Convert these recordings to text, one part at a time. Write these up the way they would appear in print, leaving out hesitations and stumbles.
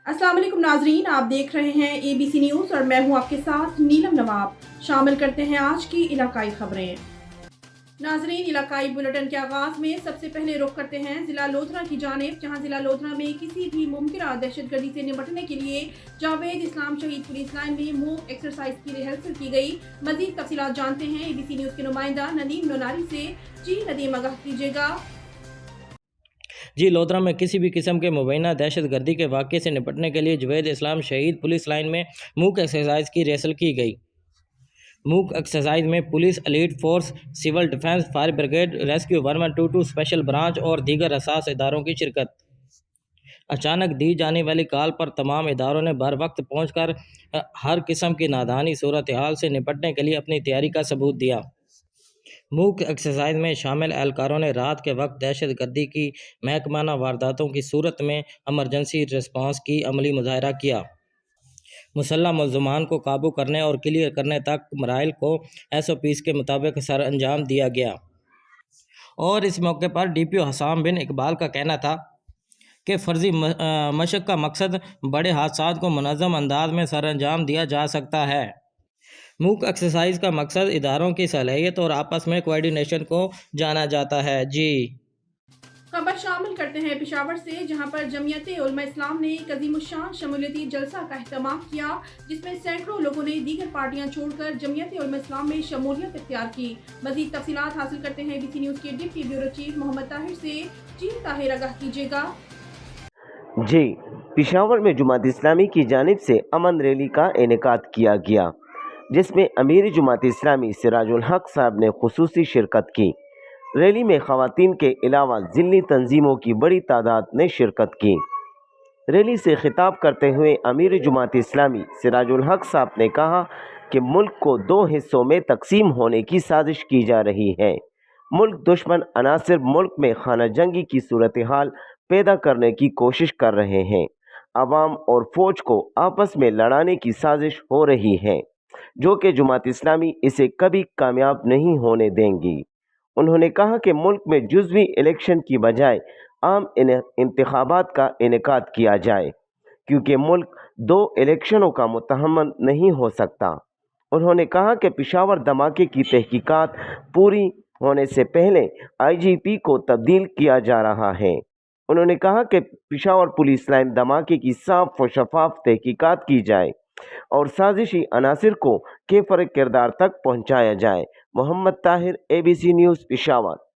अस्सलाम वालेकुम नाजरीन, आप देख रहे हैं ABC न्यूज़ और मैं हूं आपके साथ नीलम नवाब। शामिल करते हैं आज की इलाकाई खबरें। नाजरीन, इलाकाई बुलेटिन के आगाज में सबसे पहले रुख करते हैं जिला लोधरा की जानिब, जहां जिला लोधरा में किसी भी मुमकिन दहशतगर्दी से निपटने के लिए जावेद इस्लाम शहीद पुलिस लाइन में मूव एक्सरसाइज की रिहर्सल की गई। मजीद तफसीलात जानते हैं ABC न्यूज़ के नुमाइंदा नदीम नोनारी से। जी नदीम, आगाह कीजिएगा। जी लोधरा में किसी भी किस्म के मुबैना दहशत गर्दी के वाक़े से निपटने के लिए जावेद इस्लाम शहीद पुलिस लाइन में मूक एक्सरसाइज की रिहर्सल की गई। मूक एक्सरसाइज में police, elite force, civil defence, fire brigade, rescue 122 special branch और दीगर हसास इदारों की शिरकत। अचानक दी जाने वाली कॉल पर तमाम इदारों ने बर वक्त पहुँच कर हर किस्म की नादानी सूरत हाल से निपटने के लिए अपनी तैयारी का सबूत दिया। मूक एक्सरसाइज में शामिल एहलकारों ने रात के वक्त दहशत गर्दी की महकमाना वारदातों की सूरत में एमरजेंसी रिस्पांस की अमली मुजाहरा किया। मुसल्लह मुल्ज़मान को काबू करने और क्लियर करने तक मराइल को SOPs के मुताबिक सर अंजाम दिया गया। और इस मौके पर DPO हसाम बिन इकबाल का कहना था कि फ़र्ज़ी मशक़ का मकसद बड़े हादसात को मुनज़्ज़म अंदाज में सर अंजाम दिया जा सकता है। मूक एक्सरसाइज का मकसद इदारों की सलाहियत और आपस में कोऑर्डिनेशन को जाना जाता है। जी खबर शामिल करते हैं पेशावर से, जहां पर जमीयत उलमा इस्लाम ने एक अज़ीमुश्शान शमूलियती जलसा का अहतमाम किया, जिसमें सैकड़ों लोगों ने दीगर पार्टियां छोड़कर जमीयत उलमा इस्लाम में शमूलियत इख्तियार की। मजीद तफसीलात हासिल करते हैं ABC न्यूज़ के deputy bureau chief Mohammad Tahir से। जी ताहिर, आगाह कीजिएगा। जी, पेशावर में जुमात इस्लामी की जानिब से अमन रैली का इनेकाद किया गया, जिसमें अमीर जुमात इस्लामी सिराजुल हक साहब ने खुसूसी शिरकत की। रैली में ख़वातीन के अलावा ज़िल्ली तंजीमों की बड़ी तादाद ने शिरकत की। रैली से खिताब करते हुए अमीर जुमात इस्लामी सिराजुल हक साहब ने कहा कि मुल्क को दो हिस्सों में तकसीम होने की साजिश की जा रही है। मुल्क दुश्मन अनासिर मुल्क में खाना जंगी की सूरत हाल पैदा करने की कोशिश कर रहे हैं। अवाम और फौज को आपस में लड़ाने की साजिश हो रही है, जो कि जुमात इस्लामी इसे कभी कामयाब नहीं होने देंगी। उन्होंने कहा कि मुल्क में जुज़वी इलेक्शन की बजाय आम इंतखाबात का इनेकाद किया जाए, क्योंकि मुल्क दो इलेक्शनों का मुतहम्मल नहीं हो सकता। उन्होंने कहा कि पेशावर धमाके की तहकीकात पूरी होने से पहले IGP को तब्दील किया जा रहा है। उन्होंने कहा कि पेशावर पुलिस लाइन धमाके की साफ व शफाफ तहकीकात की जाए और साजिशी अनासिर को केफर किरदार तक पहुँचाया जाए। Mohammad Tahir, ABC news, Peshawar.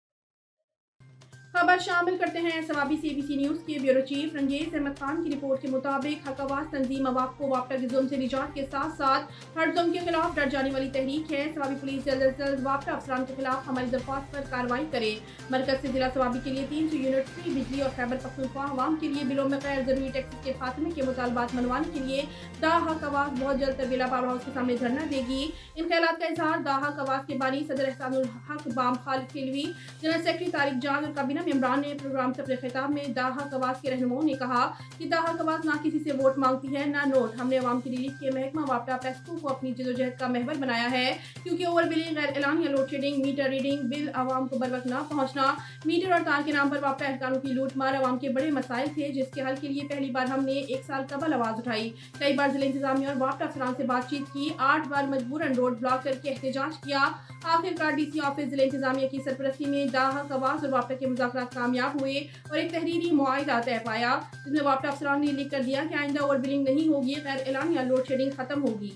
खबर शामिल करते हैं सवाबी से ABC न्यूज़ के ब्यूरो चीफ रंगेज अहमद खान की रिपोर्ट के मुताबिक हकवास तंजीम अवाब को वापटा के जुल्म से निजात के साथ साथ हर जुल्म के खिलाफ डट जाने वाली तहरीक है। सवाबी पुलिस जल्द अज जल्द वापटा अफसरान के खिलाफ हमारी दरख्वास्त पर कार्रवाई करे। मरकज से जिला सवाबी के लिए 300 यूनिट फ्री बिजली और खैबर पख्तूनख्वा अवाम के लिए बिलों में गैर जरूरी टैक्सेस के खात्मे के मुतालबात मनवाने के लिए दाह हकवास बहुत जल्द तबीला पावर हाउस के सामने धरना देगी। इन ख्यालात का इजहार दाह हकवास के बानी सदर एहसानुल हक बाम खालिद खिलवी, जनरल सेक्रेटरी तारिक जान और काबीना मेंबरान ने प्रोग्राम से अपने खिताब में दाह कवास के रहनुमाओं ने कहा कि दाह कवास ना किसी से वोट मांगती है ना नोट। हमने अवाम की रिलीफ के महकमा वापटा पेस्को को अपनी जदोजहद का महवर बनाया है, क्योंकि ओवर बिलिंग, गैर एलानिया load shedding, meter reading, bill आवाम को बर वक्त न पहुंचना, मीटर और तार के नाम पर वापटा एहलकारों की लूट मार अवाम के बड़े मसाइल थे, जिसके हल के लिए पहली बार हमने 1 साल कबल आवाज उठाई। कई बार जिला इंतजामिया और वापटा अफसरान से बातचीत की, 8 बार मजबूरन रोड ब्लॉक करके एहतजाज किया। आखिरकार DC ऑफिस जिला इंतजामिया की सरपरस्ती में दाह कवास और वापटा के मुज़ाकरात कामयाब हुए और एक तहरीरी मुआहिदा तय पाया, जिसमें वापटा अफसरान ने लिख कर दिया कि आइंदा ओवर बिलिंग नहीं होगी, गैर एलानिया लोड शेडिंग खत्म होगी।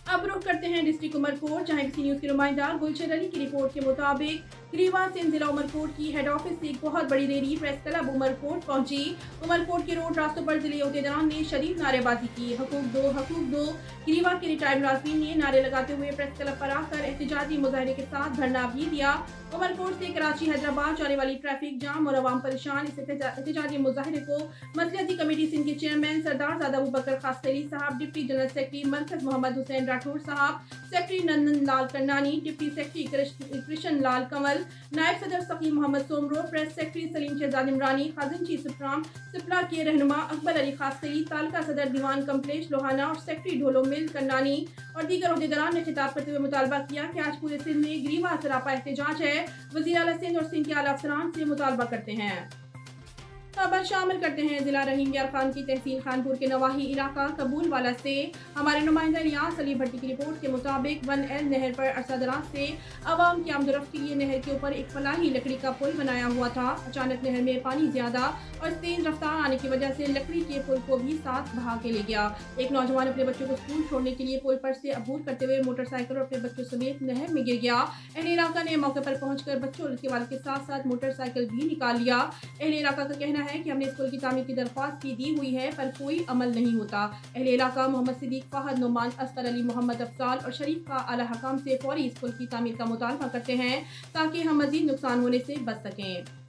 अब रुख करते हैं डिस्ट्रिक्ट उमरकोट, जहां ABC न्यूज़ के नुमाइंदा गुलशन अली की रिपोर्ट के मुताबिक ग्रीवा सिंध जिला उमरकोट की हेड ऑफिस से एक बहुत बड़ी रैली प्रेस क्लब उमरकोट पहुंची। उमरकोट के रोड रास्तों पर जिले अहदेदारान ने शदीद नारेबाजी की। हकूक दो, हकूक दो। ग्रीवा के रिटायर्ड मुलाजिमीन ने नारे लगाते हुए प्रेस क्लब पर आकर एहतजाजी मुजाहरे के साथ धरना भी दिया। उमरकोट से कराची हैदराबाद जाने वाली ट्रैफिक जाम और अवाम परेशान। इस एहतजाजी मुजाहरे को मसलियाती कमेटी सिंध के चेयरमैन सरदार ज़ादा अबू बकर खासतरी साहब, डिप्टी जनरल सेक्रेटरी मरकज मोहम्मद हुसैन राठौर साहब, सेक्रेटरी नंदन लाल करनानी, डिप्टी सेक्रेटरी कृष्ण लाल कंवल, नायब सदर सकी मोहम्मद सोमरो, प्रेस सेक्रेटरी सलीम शहजाद इमरानी, खाजिनची सुप्राम सिपला के रहनुमा अकबर अली खासतरी, तालका सदर दीवान कमलेश लोहाना और सेक्रेटरी ढोलो मिल करनानी और दीगर अहदेदारान ने खिताब करते हुए मुतालबा किया कि आज पूरे सिंध में ग्रीवा सरापा एहतजाज है। वज़ीर आला सिंध और सिंध के आला अफसरान से मुतालबा करते हैं। खबर शामिल करते हैं जिला रहीम यार खान की तहसील खानपुर के नवाही इलाका कबूल वाला से हमारे नुमाइंदा रियाज अली भट्टी की रिपोर्ट के मुताबिक 1L नहर पर अरसा दराज से आवाम की आमदोरफ्त के लिए नहर के ऊपर एक फलाही लकड़ी का पुल बनाया हुआ था। अचानक नहर में पानी ज्यादा और तेज रफ्तार आने की वजह से लकड़ी के पुल को भी साथ बहा के ले गया। एक नौजवान अपने बच्चों को स्कूल छोड़ने के लिए पुल पर से अबूर करते हुए मोटरसाइकिल और अपने बच्चों समेत नहर में गिर गया। अहले इलाका ने मौके पर पहुंचकर बच्चों और उसके वालिद के साथ साथ मोटरसाइकिल भी निकाल लिया। अहले इलाका का कहना है कि हमने इस पुल की तामीर की दरख्वास्त भी दी हुई है पर कोई अमल नहीं होता। अहले इलाका मोहम्मद सिद्दीक, फहद, नुमान, अस्कर अली, मोहम्मद अफसाल और शरीफ का आला हकाम से फौरी इस पुल की तामीर का मुतालबा करते हैं ताकि हम मजीद नुकसान होने से बच सकें।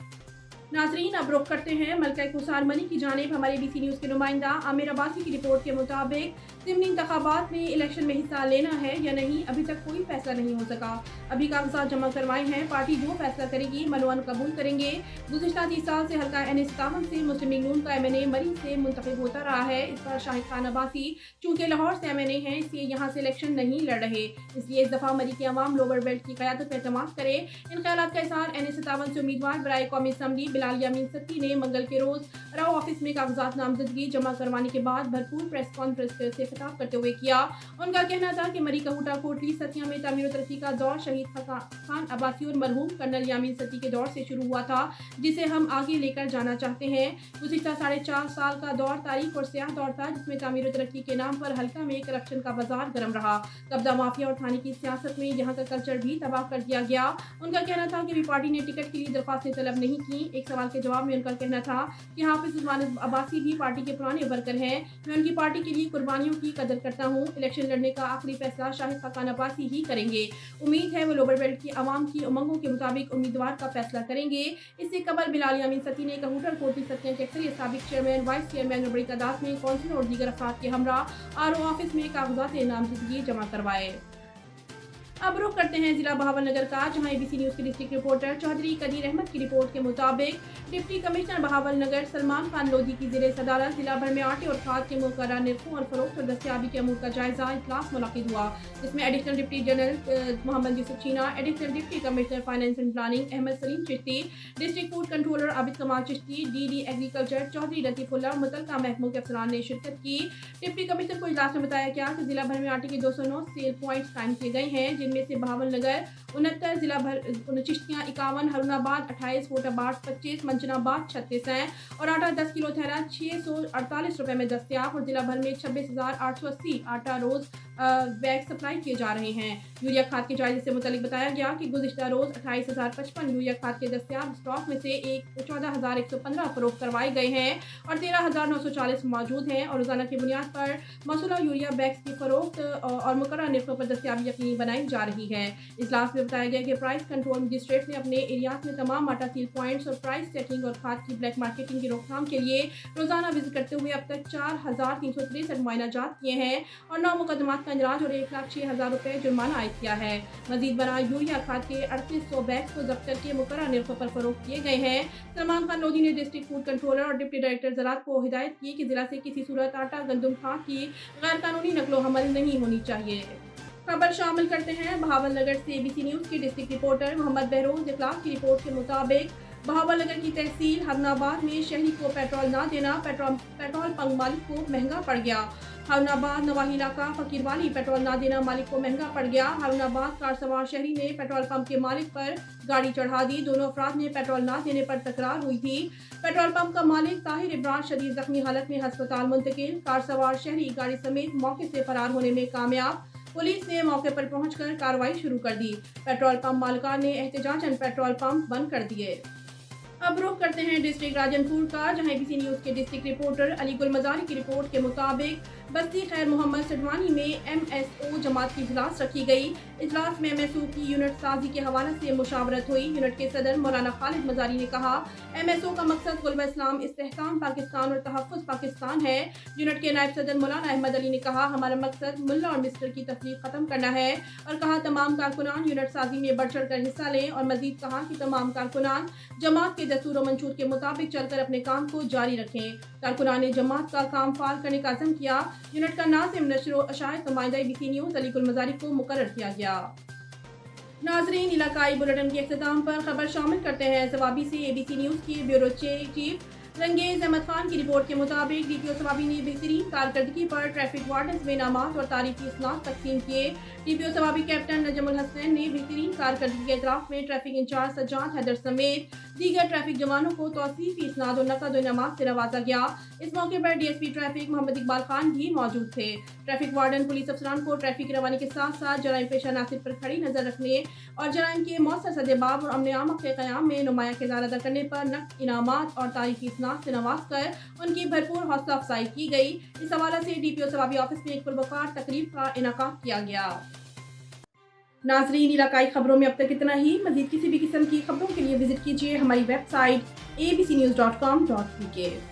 नाजरीन, अब रुख करते हैं मलका कुसार मनी की जानिब। हमारे बीसी न्यूज़ के नुमाइंदा आमिर अब्बासी की रिपोर्ट के मुताबिक ज़िमनी इंतखाबात में इलेक्शन में हिस्सा लेना है या नहीं, अभी तक कोई फैसला नहीं हो सका। अभी कागजात जमा करवाए हैं, पार्टी जो फैसला करेगी मनवान कबूल करेंगे। गुज़िश्ता 30 साल से हल्का N57 से मुस्लिम लीग नून का MNA मरी से मुंतखब होता रहा है। इस बार शाहिद खान अब्बासी चूँकि लाहौर से MNA हैं इसलिए यहाँ से इलेक्शन नहीं लड़ रहे, इसलिए इस दफ़ा मरी के अवाम लोअर बेल्ट की क़यादत पर एतमाद करे। इन ख्यालात का इज़हार N57 से उम्मीदवार बराए कौमी असम्बली बिलाल यामीन सत्ती ने मंगल के रोज़ राव ऑफिस में कागजात नामजदगी जमा करवाने के बाद भरपूर प्रेस कॉन्फ्रेंस से खिताब करते हुए किया। उनका कहना था कि मरी कहूटा कोटली सतिया में तामीर और तरक्की का दौर शहीद खान अब्बासी और मरहूम कर्नल यामीन सत्ती के दौर से शुरू हुआ था, जिसे हम आगे लेकर जाना चाहते हैं। गुज़िश्ता 4.5 साल का दौर तारीख और स्याह दौर था जिसमें तामीर और तरक्की के नाम पर हल्का में करप्शन का बाजार गर्म रहा। कब्जा माफिया और थाने की सियासत में यहाँ का कल्चर भी तबाह कर दिया गया। उनका कहना था कि पार्टी ने टिकट के लिए दरख्वास्तें तलब नहीं की। एक सवाल के जवाब में उनका कहना था कि हाफिज उस्मान अब्बासी भी पार्टी के पुराने वर्कर हैं, मैं उनकी पार्टी के लिए कुर्बानियों की कदर करता हूँ। इलेक्शन लड़ने का आखिरी फैसला शाहिद खान अब्बासी ही करेंगे। उम्मीद है वो लोअर बेल्ट की आवाम की उमंगों के मुताबिक उम्मीदवार का फैसला करेंगे। इससे कबल बिलाल यामीन सत्ती ने कहूटर कोटली सत्या के अक्सरियत साबिक चेयरमैन, वाइस चेयरमैन और बड़ी तादाद में कौंसिलर और दीगर अफराद के हमरा RO ऑफिस में कागजात नामजदगी जमा करवाए। अब रुख करते हैं जिला बहावल नगर का, जहां ABC न्यूज़ के डिस्ट्रिक्ट रिपोर्टर चौधरी कदीर अहमद की रिपोर्ट के मुताबिक डिप्टी कमिश्नर बहावल नगर सलमान खान लोधी की ज़ेरे सदारत जिला भर में आटे और खाद के मुकर्रर निर्खों और फरोख्त और दस्तियाबी के अमूर का जायजा इजलास मुनक्किद हुआ, जिसमें additional deputy general Mohammad Yusuf Cheena, additional deputy commissioner finance and planning Ahmed Saleem Chishti, district food controller Abid Kamal Chishti, DD agriculture Chaudhry Latifullah मुतल्लिका महकमों के अफसरान ने शिरकत की। डिप्टी कमिश्नर को इजलास में बताया गया कि जिला भर में आटे के 209 सेल पॉइंट्स कायम किए गए हैं, जिनमें से बहावल नगर 69, जिला भर चिश्तियाँ 51, हरुणाबाद 28, कोटाबाद 25, मंचनाबाद 36 हैं और आटा 10 किलो थैला 648 रुपए में दस्तियाब और जिला भर में 26,880 आटा रोज बैग सप्लाई किए जा रहे हैं। यूरिया खाद के जायजे से मुतालिक बताया गया कि गुज़िश्ता रोज 28,055 यूरिया खाद के दस्तियाब स्टॉक में से 14,115 फरोख्त करवाए गए हैं और 13,940 मौजूद हैं और रोजाना की बुनियाद पर मौसूला यूरिया बैग्स की फरोख्त और मुकर्रर निर्खों पर दस्तियाबी यकीनी बनाई जा रही है। इजलास में बताया गया कि प्राइस कंट्रोल मजिस्ट्रेट ने अपने एरियाज में तमाम आटा सील पॉइंट्स और प्राइस सेटिंग और खाद की ब्लैक मार्केटिंग की रोकथाम के लिए रोजाना विजिट करते हुए अब तक 4,363 मुआयना जात किए हैं और 9 मुकदमात का इंदराज और 1,06,000 रुपए जुर्माना आयद किया है। मजीद बना यूरिया खाद के 3800 बैग्स को जब्त करके मुकर्रर निर्खों पर फरोख्त किए गए हैं। सलमान खान लोधी ने डिस्ट्रिक्ट फूड कंट्रोलर और डिप्टी डायरेक्टर ज़राअत को हिदायत की कि जिला से किसी सूरत आटा गंदम खाद की गैर कानूनी नकलो हमल नहीं होनी चाहिए। खबर शामिल करते हैं बहावल नगर से ABC न्यूज़ के डिस्ट्रिक्ट रिपोर्टर मोहम्मद बहरोज इखलाक की रिपोर्ट के मुताबिक बहावल नगर की तहसील हरुणाबाद में शहरी को पेट्रोल न देना पेट्रोल पंप मालिक को महंगा पड़ गया। हरुणाबाद नवाही इलाका फकीरवाली पेट्रोल न देना मालिक को महंगा पड़ गया। हरुणाबाद कार सवार शहरी ने पेट्रोल पंप के मालिक पर गाड़ी चढ़ा दी। दोनों अफराद ने पेट्रोल न देने पर तकरार हुई थी। पेट्रोल पंप का मालिक ताहिर इब्रार शदीद जख्मी हालत में अस्पताल मुंतकिल। कार सवार शहरी गाड़ी समेत मौके से फरार होने में कामयाब। पुलिस ने मौके पर पहुंचकर कार्रवाई शुरू कर दी। पेट्रोल पंप मालिकान ने एहतजाजन पेट्रोल पंप बंद कर दिए। अब रुख करते हैं डिस्ट्रिक्ट राजनपुर का, जहां ABC न्यूज़ के डिस्ट्रिक्ट रिपोर्टर अली गुल मजारी की रिपोर्ट के मुताबिक बस्ती खैर मोहम्मद सडवानी में MSO जमात की इजलास रखी गई। इजलास में MSO की यूनिट साजी के हवाले से मुशावरत हुई। यूनिट के सदर मौलाना खालिद मजारी ने कहा MSO का मकसद गुलबा इस्लाम, इस्तेहकाम पाकिस्तान और तहफ़्फ़ुज़ पाकिस्तान है। यूनिट के नायब सदर मौलाना अहमद अली ने कहा हमारा मकसद मुल्ला और मिस्टर की तफरीक ख़त्म करना है और कहा तमाम कारकुनान यूनिट साजी में बढ़ चढ़ कर हिस्सा लें और मजीद कहा कि तमाम कारकुनान जमात के दस्तूर और मंशूर के मुताबिक चलकर अपने काम को जारी रखें। कारकुनान ने जमात का काम फाल करने का अज़म किया। यूनिट का नाज़िम नशर व अशायत नुमाइंदा ABC न्यूज़ अली गुल मजारी को मुकर्रर किया गया। नाजरीन, इलाकाई बुलेटिन के इख्तिताम पर खबर शामिल करते हैं जवाबी से ABC न्यूज़ की ब्यूरो चीफ रंगेज अहमद खान की रिपोर्ट के मुताबिक डीपीओ सवाबी ने बेहतरीन कारकर्दगी पर ट्रैफिक वार्डन्स में इनामात और तारीफी इस्नाद तकसीम किए। डीपीओ सवाबी कैप्टन नजमुल हसनैन ने बेहतरीन कारकर्दगी के एतराफ में ट्रैफिक इंचार्ज सज्जाद हैदर समेत दीगर ट्रैफिक जवानों को तौसीफी इस्नाद और नकद इनामात से नवाजा गया। इस मौके पर डीएसपी ट्रैफिक मोहम्मद इकबाल खान भी मौजूद थे। ट्रैफिक वार्डन पुलिस अफसरान को ट्रैफिक की रवानी के साथ साथ जराइम पेशा नासिर पर खड़ी नजर रखने और जराइम के मौसर सदेबाब और अमन आमक के क़याम में नुमाया किरदार अदा करने पर नकद इनामात और तारीफी इस्नाद से नवाज कर उनकी भरपूर हौसला अफजाई की गई। इस हवाले से डीपीओ सवाबी ऑफिस में एक पुरवकार तकरीब का इनेकाद किया गया। नाजरीन, इलाकाई खबरों में अब तक इतना ही। मजीद किसी भी किस्म की खबरों के लिए विजिट कीजिए हमारी वेबसाइट abcnews.com.pk।